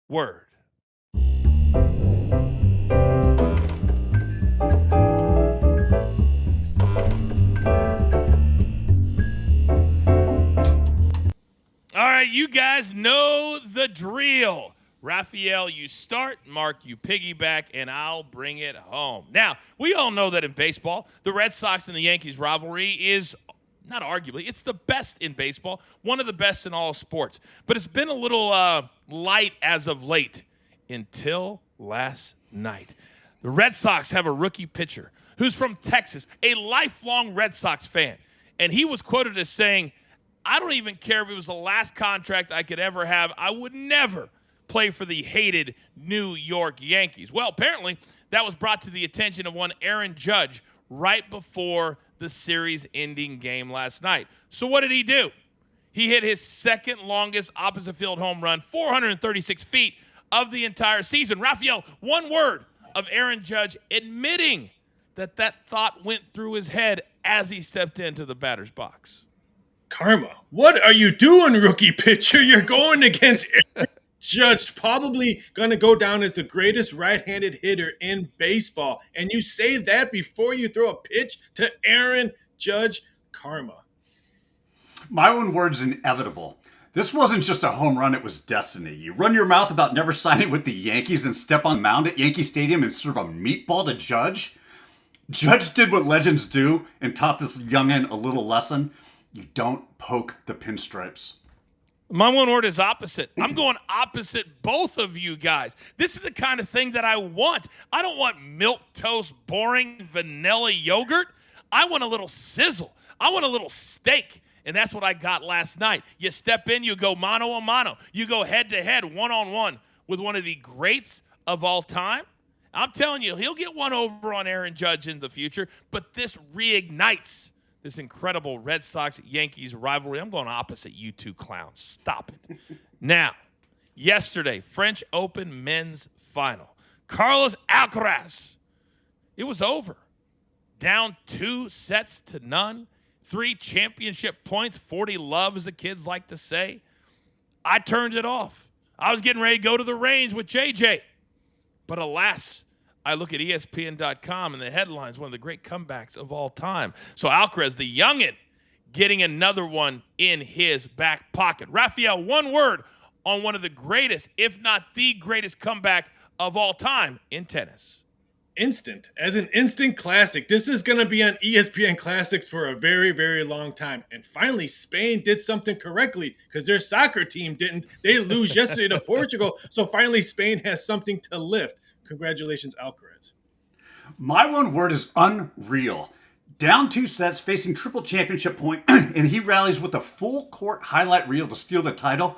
word. All right, you guys know the drill. Raphael, you start. Mark, you piggyback, and I'll bring it home. Now, we all know that in baseball, the Red Sox and the Yankees rivalry is not arguably, it's the best in baseball, one of the best in all sports. But it's been a little light as of late until last night. The Red Sox have a rookie pitcher who's from Texas, a lifelong Red Sox fan. And he was quoted as saying, I don't even care if it was the last contract I could ever have. I would never play for the hated New York Yankees. Well, apparently that was brought to the attention of one Aaron Judge right before the series-ending game last night. So what did he do? He hit his second longest opposite field home run, 436 feet of the entire season. Raphael, one word of Aaron Judge admitting that thought went through his head as he stepped into the batter's box. Karma. What are you doing, rookie pitcher? You're going against Aaron Judge, probably going to go down as the greatest right-handed hitter in baseball. And you say that before you throw a pitch to Aaron Judge. Karma. My one word is inevitable. This wasn't just a home run, it was destiny. You run your mouth about never signing with the Yankees and step on the mound at Yankee Stadium and serve a meatball to Judge. Judge did what legends do and taught this youngin' a little lesson. You don't poke the pinstripes. My one word is opposite. I'm going opposite both of you guys. This is the kind of thing that I want. I don't want milquetoast, boring vanilla yogurt. I want a little sizzle. I want a little steak. And that's what I got last night. You step in, you go mano a mano. You go head-to-head, one-on-one with one of the greats of all time. I'm telling you, he'll get one over on Aaron Judge in the future, but this reignites this incredible Red Sox-Yankees rivalry. I'm going opposite you two clowns. Stop it. Now, yesterday, French Open men's final. Carlos Alcaraz. It was over. Down 2-0. 3 championship points, 40 love, as the kids like to say. I turned it off. I was getting ready to go to the range with JJ. But alas, I look at ESPN.com and the headlines, one of the great comebacks of all time. So Alcaraz, the youngin', getting another one in his back pocket. Raphael, one word on one of the greatest, if not the greatest comeback of all time in tennis. Instant. As an instant classic. This is going to be on ESPN Classics for a very, very long time. And finally, Spain did something correctly because their soccer team didn't. They lose yesterday to Portugal. So finally, Spain has something to lift. Congratulations, Alcaraz. My one word is unreal. Down 2 sets, facing triple championship point, and he rallies with a full court highlight reel to steal the title.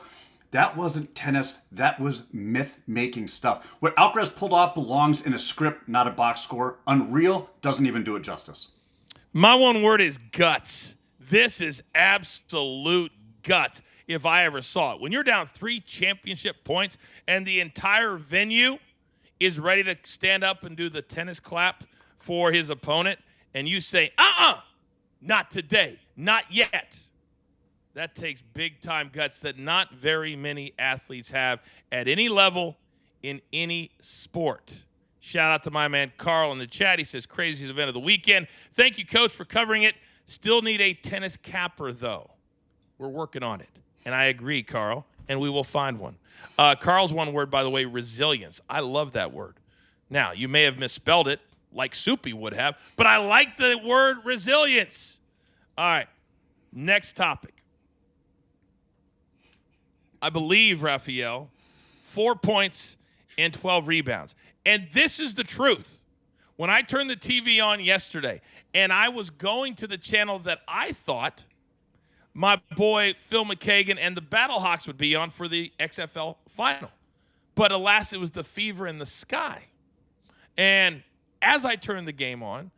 That wasn't tennis. That was myth-making stuff. What Alcaraz pulled off belongs in a script, not a box score. Unreal, doesn't even do it justice. My one word is guts. This is absolute guts if I ever saw it. When you're down 3 championship points and the entire venue is ready to stand up and do the tennis clap for his opponent, and you say, not today, not yet. That takes big-time guts that not very many athletes have at any level in any sport. Shout out to my man Carl in the chat. He says, craziest event of the weekend. Thank you, Coach, for covering it. Still need a tennis capper, though. We're working on it. And I agree, Carl, and we will find one. Carl's one word, by the way, resilience. I love that word. Now, you may have misspelled it like Soupy would have, but I like the word resilience. All right, next topic. I believe, Raphael, 4 points and 12 rebounds. And this is the truth. When I turned the TV on yesterday and I was going to the channel that I thought my boy Phil McKagan and the Battlehawks would be on for the XFL final. But alas, it was the Fever in the Sky. And as I turned the game on,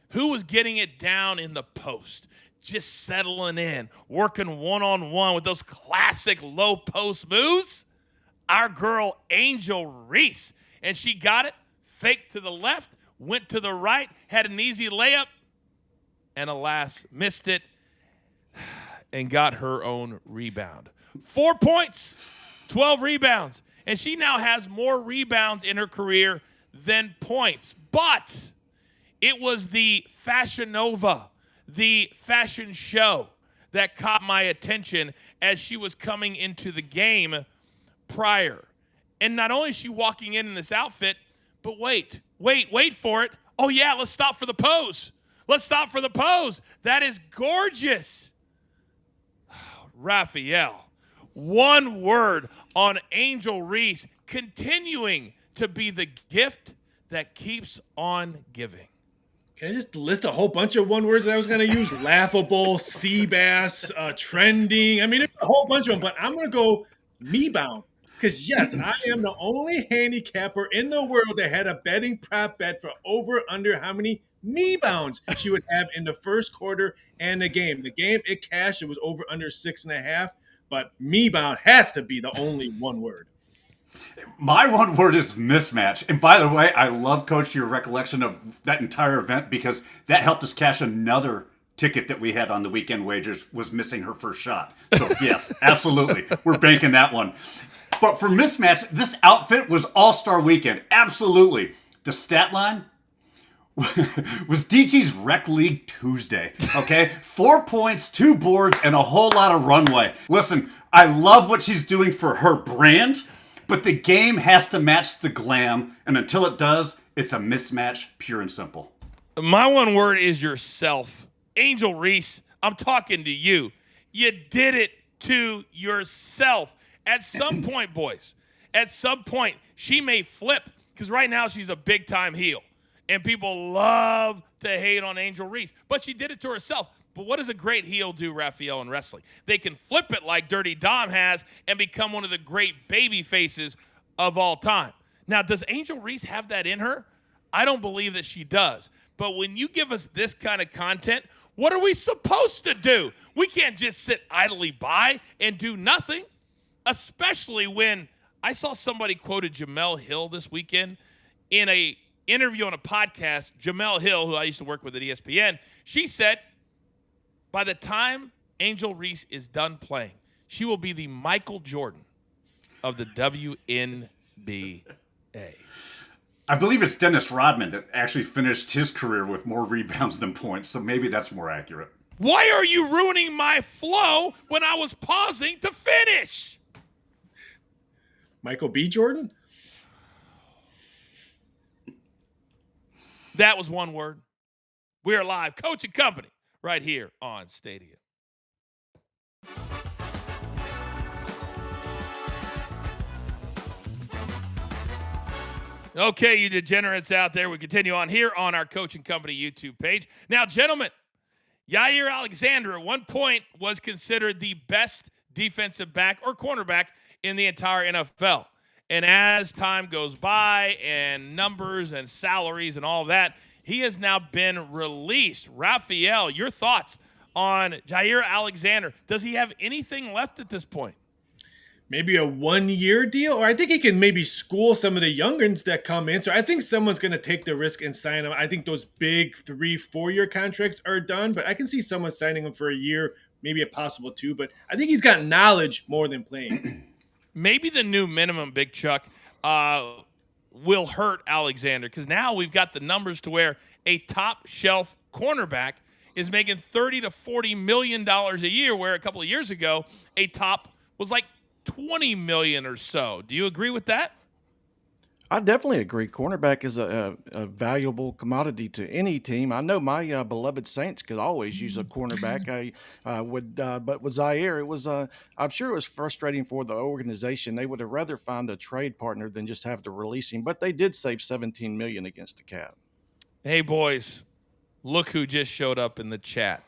who was getting it down in the post? Just settling in, working one-on-one with those classic low post moves? Our girl, Angel Reese. And she got it, faked to the left, went to the right, had an easy layup, and alas, missed it and got her own rebound. 4 points, 12 rebounds. And she now has more rebounds in her career than points. But it was the Fashion Nova, the fashion show, that caught my attention as she was coming into the game prior. And not only is she walking in this outfit, but wait for it. Oh, yeah, let's stop for the pose. Let's stop for the pose. That is gorgeous. Raphael, one word on Angel Reese continuing to be the gift that keeps on giving. Can I just list a whole bunch of one words that I was going to use? Laughable, sea bass, trending. I mean, there's a whole bunch of them, but I'm going to go me-bound. Because, yes, I am the only handicapper in the world that had a betting prop bet for over under how many me-bounds she would have in the first quarter and the game. The game, it cashed. It was over under 6.5. But me-bound has to be the only one word. My one word is mismatch. And by the way, I love, Coach, your recollection of that entire event because that helped us cash another ticket that we had on the weekend wagers was missing her first shot. So, yes, absolutely. We're banking that one. But for mismatch, this outfit was all-star weekend. Absolutely. The stat line was DT's Rec League Tuesday. Okay? 4 points, 2 boards, and a whole lot of runway. Listen, I love what she's doing for her brand, but the game has to match the glam, and until it does, it's a mismatch, pure and simple. My one word is yourself. Angel Reese, I'm talking to you. You did it to yourself. At some point, boys, at some point, she may flip because right now she's a big-time heel, and people love to hate on Angel Reese, but she did it to herself. But what does a great heel do, Raphael, in wrestling? They can flip it like Dirty Dom has and become one of the great baby faces of all time. Now, does Angel Reese have that in her? I don't believe that she does. But when you give us this kind of content, what are we supposed to do? We can't just sit idly by and do nothing, especially when I saw somebody quoted Jamel Hill this weekend in a interview on a podcast. Jamel Hill, who I used to work with at ESPN, she said, by the time Angel Reese is done playing, she will be the Michael Jordan of the WNBA. I believe it's Dennis Rodman that actually finished his career with more rebounds than points, so maybe that's more accurate. Why are you ruining my flow when I was pausing to finish? Michael B. Jordan? That was one word. We are live, Coach and Company, right here on Stadium. Okay, you degenerates out there, we continue on here on our Coach and Company YouTube page. Now, gentlemen, Yair Alexander at one point was considered the best defensive back or cornerback in the entire NFL. And as time goes by and numbers and salaries and all that, he has now been released. Raphael, your thoughts on Jair Alexander? Does he have anything left at this point? Maybe a 1-year deal, or I think he can maybe school some of the youngins that come in. So I think someone's going to take the risk and sign him. I think those big 3-4 year contracts are done, but I can see someone signing him for a year, maybe a possible 2. But I think he's got knowledge more than playing. Maybe the new minimum, Big Chuck, will hurt Alexander, because now we've got the numbers to where a top shelf cornerback is making $30 to $40 million a year, where a couple of years ago a top was like $20 million or so. Do you agree with that? I definitely agree. Cornerback is a valuable commodity to any team. I know my beloved Saints could always use a cornerback. But with Zaire, it was I'm sure it was frustrating for the organization. They would have rather found a trade partner than just have to release him. But they did save $17 million against the cap. Hey boys, look who just showed up in the chat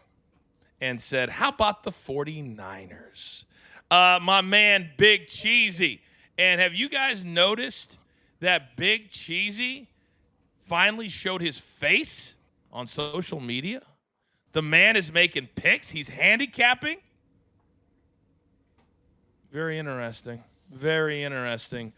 and said, "How about the 49ers?" My man, Big Cheesy. And have you guys noticed that Big Cheesy finally showed his face on social media? The man is making picks. He's handicapping. Very interesting. Very interesting.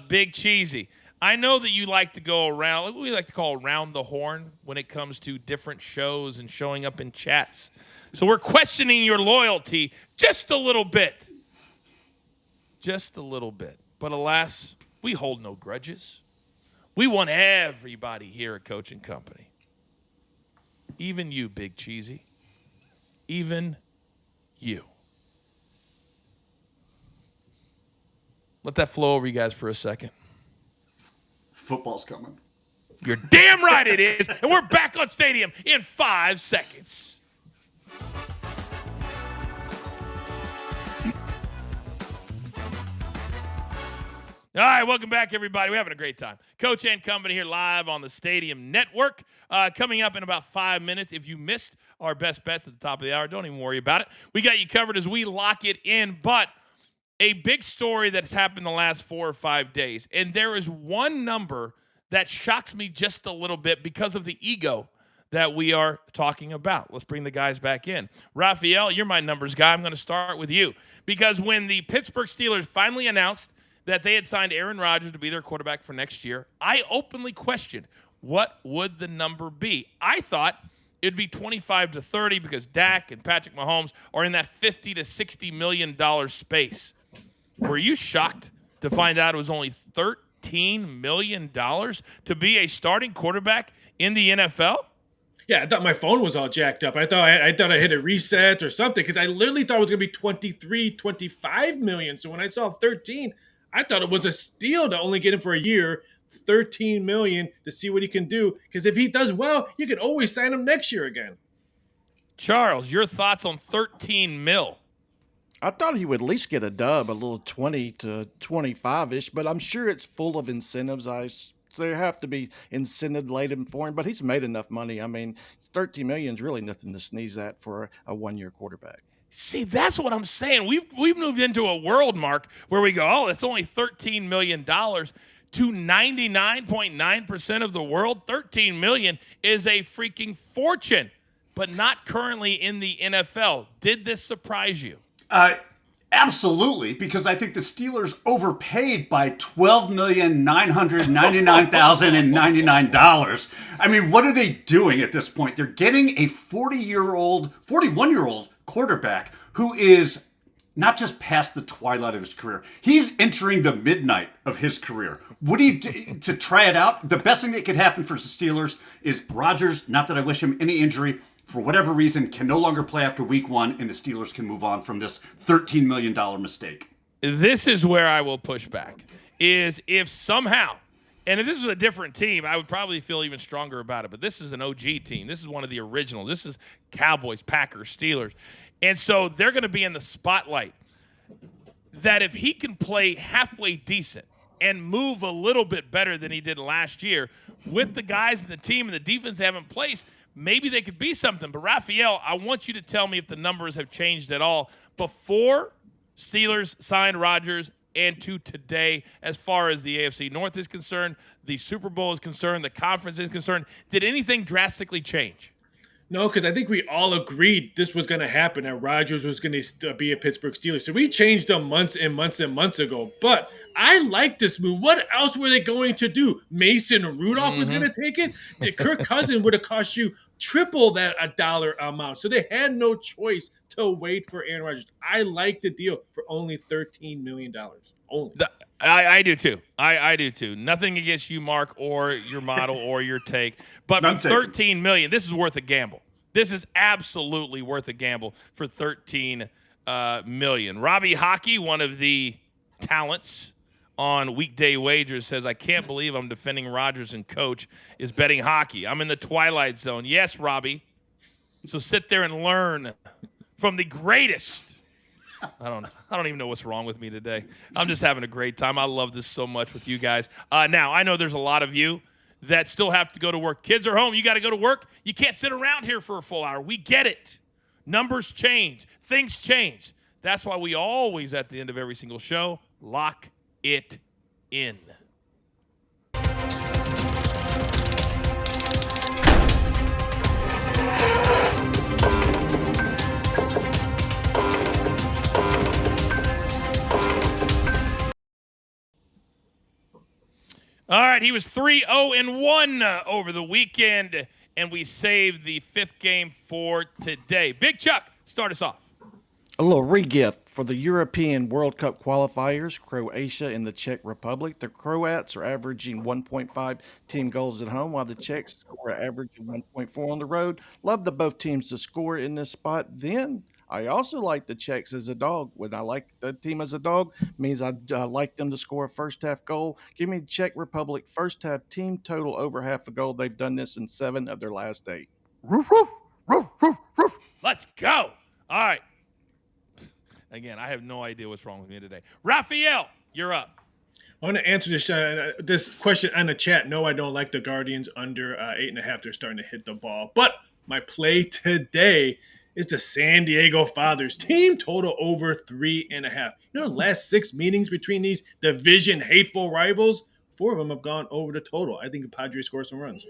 Big Cheesy, I know that you like to go around, what we like to call around the horn when it comes to different shows and showing up in chats. So we're questioning your loyalty just a little bit. Just a little bit. But alas, we hold no grudges. We want everybody here at Coach and Company. Even you, Big Cheesy. Even you. Let that flow over you guys for a second. Football's coming. You're damn right it is. And we're back on Stadium in 5 seconds. All right, welcome back, everybody. We're having a great time. Coach and Company here live on the Stadium Network. Coming up in about 5 minutes. If you missed our best bets at the top of the hour, don't even worry about it. We got you covered as we lock it in. But a big story that's happened the last 4 or 5 days, and there is one number that shocks me just a little bit because of the ego that we are talking about. Let's bring the guys back in. Raphael, you're my numbers guy. I'm going to start with you, because when the Pittsburgh Steelers finally announced that they had signed Aaron Rodgers to be their quarterback for next year, I openly questioned, what would the number be? I thought it'd be 25 to 30 because Dak and Patrick Mahomes are in that $50 to $60 million space. Were you shocked to find out it was only $13 million to be a starting quarterback in the NFL? Yeah, I thought my phone was all jacked up. I thought I hit a reset or something, because I literally thought it was going to be 23, 25 million. So when I saw 13, I thought it was a steal to only get him for a year, 13 million, to see what he can do. Because if he does well, you can always sign him next year again. Charles, your thoughts on 13 mil? I thought he would at least get a dub, a little 20 to 25-ish, but I'm sure it's full of incentives. There have to be incentive laden for him, but he's made enough money. I mean, 13 million is really nothing to sneeze at for a 1-year quarterback. See, that's what I'm saying. We've moved into a world, Mark, where we go, oh, it's only $13 million. To 99.9% of the world, $13 million is a freaking fortune, but not currently in the NFL. Did this surprise you? Absolutely, because I think the Steelers overpaid by $12,999,099. I mean, what are they doing at this point? They're getting a 41-year-old quarterback who is not just past the twilight of his career. He's entering the midnight of his career. What do you do to try it out? The best thing that could happen for the Steelers is Rodgers, not that I wish him any injury, for whatever reason, can no longer play after week 1, and the Steelers can move on from this $13 million mistake. This is where I will push back, is if somehow, and if this is a different team, I would probably feel even stronger about it, but this is an OG team. This is one of the originals. This is Cowboys, Packers, Steelers. And so they're going to be in the spotlight. That if he can play halfway decent and move a little bit better than he did last year with the guys in the team and the defense they have in place, maybe they could be something. But, Raphael, I want you to tell me if the numbers have changed at all. Before Steelers signed Rodgers, and to today as far as the AFC North is concerned, the Super Bowl is concerned, the conference is concerned? Did anything drastically change? No, because I think we all agreed this was going to happen, that Rodgers was going to be a Pittsburgh Steelers. So we changed them months and months and months ago. But I like this move. What else were they going to do? Mason Rudolph was going to take it? Kirk Cousins would have cost you triple that a dollar amount. So they had no choice to wait for Aaron Rodgers. I like the deal for only $13 million. Only. I do too. I do too. Nothing against you, Mark, or your model or your take. But for $13 million, this is worth a gamble. This is absolutely worth a gamble for $13 million. Robbie Hockey, one of the talents on Weekday Wagers, says, I can't believe I'm defending Rodgers and Coach is betting hockey. I'm in the twilight zone. Yes, Robbie. So sit there and learn from the greatest. I don't even know what's wrong with me today. I'm just having a great time. I love this so much with you guys. Now, I know there's a lot of you that still have to go to work. Kids are home. You got to go to work. You can't sit around here for a full hour. We get it. Numbers change. Things change. That's why we always, at the end of every single show, lock it in. All right, he was 3-0-1 over the weekend, and we saved the fifth game for today. Big Chuck, start us off. A little regift for the European World Cup qualifiers, Croatia and the Czech Republic. The Croats are averaging 1.5 team goals at home, while the Czechs are averaging 1.4 on the road. Love the both teams to score in this spot. Then I also like the Czechs as a dog. When I like the team as a dog, means I like them to score a first-half goal. Give me the Czech Republic first-half team total over half a goal. They've done this in 7 of their last 8. Roof, roof, roof, roof, roof. Let's go. All right. Again, I have no idea what's wrong with me today. Raphael, you're up. I want to answer this question on the chat. No, I don't like the Guardians under 8.5. They're starting to hit the ball. But my play today is the San Diego Fathers team total over 3.5. You know, the last 6 meetings between these division hateful rivals, 4 of them have gone over the total. I think the Padres score some runs.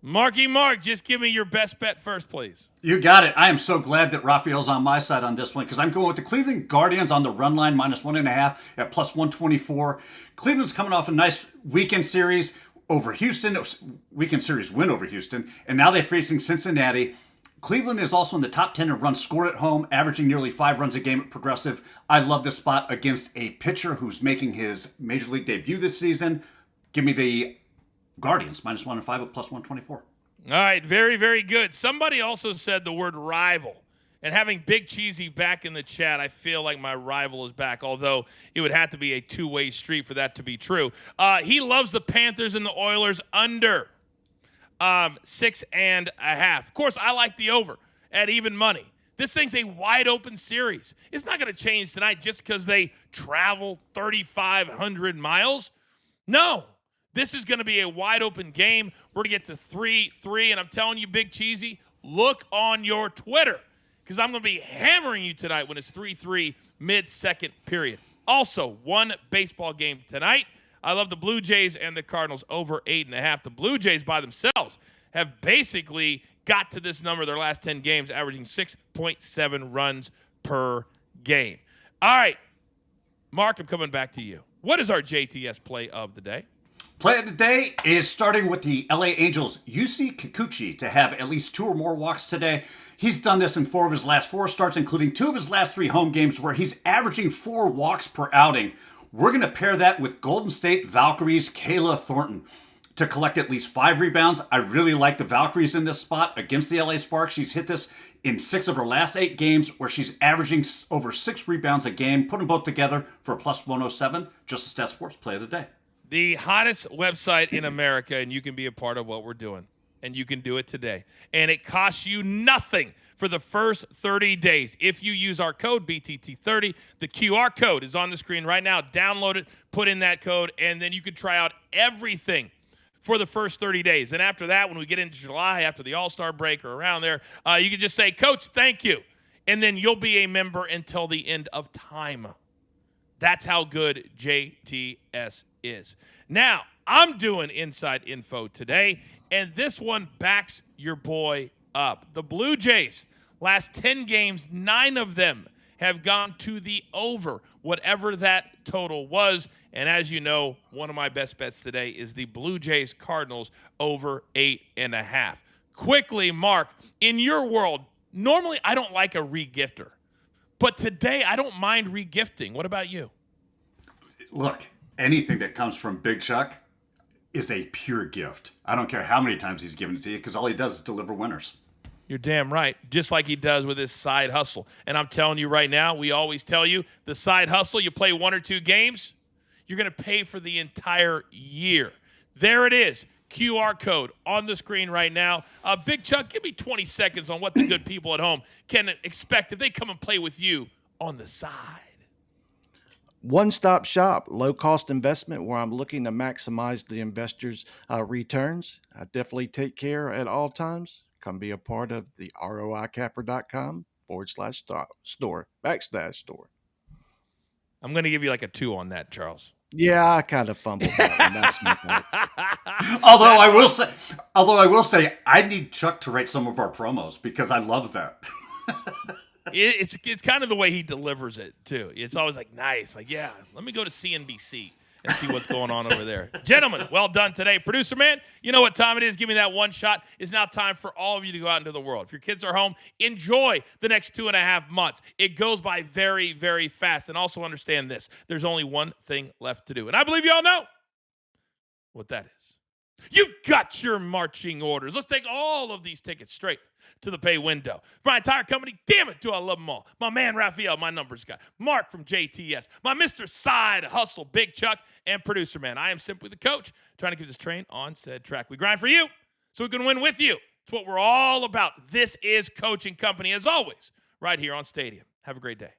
Marky Mark, just give me your best bet first, please. You got it. I am so glad that Raphael's on my side on this one because I'm going with the Cleveland Guardians on the run line -1.5 at +124. Cleveland's coming off a nice weekend series over Houston, weekend series win over Houston, and now they're facing Cincinnati. Cleveland is also in the top 10 in runs scored at home, averaging nearly 5 runs a game at Progressive. I love this spot against a pitcher who's making his Major League debut this season. Give me the Guardians, -1.5 at +124. All right, very, very good. Somebody also said the word rival. And having Big Cheesy back in the chat, I feel like my rival is back, although it would have to be a two-way street for that to be true. He loves the Panthers and the Oilers under 6.5. Of course, I like the over at even money. This thing's a wide-open series. It's not going to change tonight just because they travel 3,500 miles. No. This is going to be a wide-open game. We're going to get to 3-3, and I'm telling you, Big Cheesy, look on your Twitter because I'm going to be hammering you tonight when it's 3-3 mid-second period. Also, one baseball game tonight. I love the Blue Jays and the Cardinals over 8.5. The Blue Jays by themselves have basically got to this number their last 10 games, averaging 6.7 runs per game. All right, Mark, I'm coming back to you. What is our JTS play of the day? Play of the day is starting with the LA Angels' Yusei Kikuchi to have at least 2 or more walks today. He's done this in 4 of his last 4 starts, including 2 of his last 3 home games where he's averaging 4 walks per outing. We're going to pair that with Golden State Valkyries' Kayla Thornton to collect at least 5 rebounds. I really like the Valkyries in this spot against the LA Sparks. She's hit this in 6 of her last 8 games where she's averaging over 6 rebounds a game. Put them both together for a +107. Just a Stat Sports play of the day. The hottest website in America, and you can be a part of what we're doing. And you can do it today. And it costs you nothing for the first 30 days. If you use our code BTT30, the QR code is on the screen right now. Download it, put in that code, and then you can try out everything for the first 30 days. And after that, when we get into July, after the All-Star break or around there, you can just say, Coach, thank you. And then you'll be a member until the end of time. That's how good JTS is. Now, I'm doing inside info today, and this one backs your boy up. The Blue Jays, last 10 games, 9 of them have gone to the over, whatever that total was. And as you know, one of my best bets today is the Blue Jays Cardinals over 8.5. Quickly, Mark, in your world, normally I don't like a regifter, but today I don't mind regifting. What about you? Look, anything that comes from Big Chuck is a pure gift. I don't care how many times he's given it to you because all he does is deliver winners. You're damn right, just like he does with his side hustle. And I'm telling you right now, we always tell you, the side hustle, you play 1 or 2 games, you're going to pay for the entire year. There it is, QR code on the screen right now. Big Chuck, give me 20 seconds on what the good people at home can expect if they come and play with you on the side. One-stop shop, low-cost investment where I'm looking to maximize the investor's returns. I definitely take care at all times. Come be a part of the ROIcapper.com/store. I'm going to give you like a 2 on that, Charles. Yeah, I kind of fumbled that one. That's my fault. Although I will say, I need Chuck to write some of our promos because I love that. It's kind of the way he delivers it, too. It's always like, nice. Like, yeah, let me go to CNBC and see what's going on over there. Gentlemen, well done today. Producer man, you know what time it is. Give me that one shot. It's now time for all of you to go out into the world. If your kids are home, enjoy the next 2.5 months. It goes by very, very fast. And also understand this. There's only one thing left to do. And I believe you all know what that is. You've got your marching orders. Let's take all of these tickets straight to the pay window. My entire company, damn it, do I love them all. My man, Raphael, my numbers guy. Mark from JTS. My Mr. Side Hustle, Big Chuck, and producer man. I am simply the coach trying to keep this train on said track. We grind for you so we can win with you. It's what we're all about. This is Coaching Company, as always, right here on Stadium. Have a great day.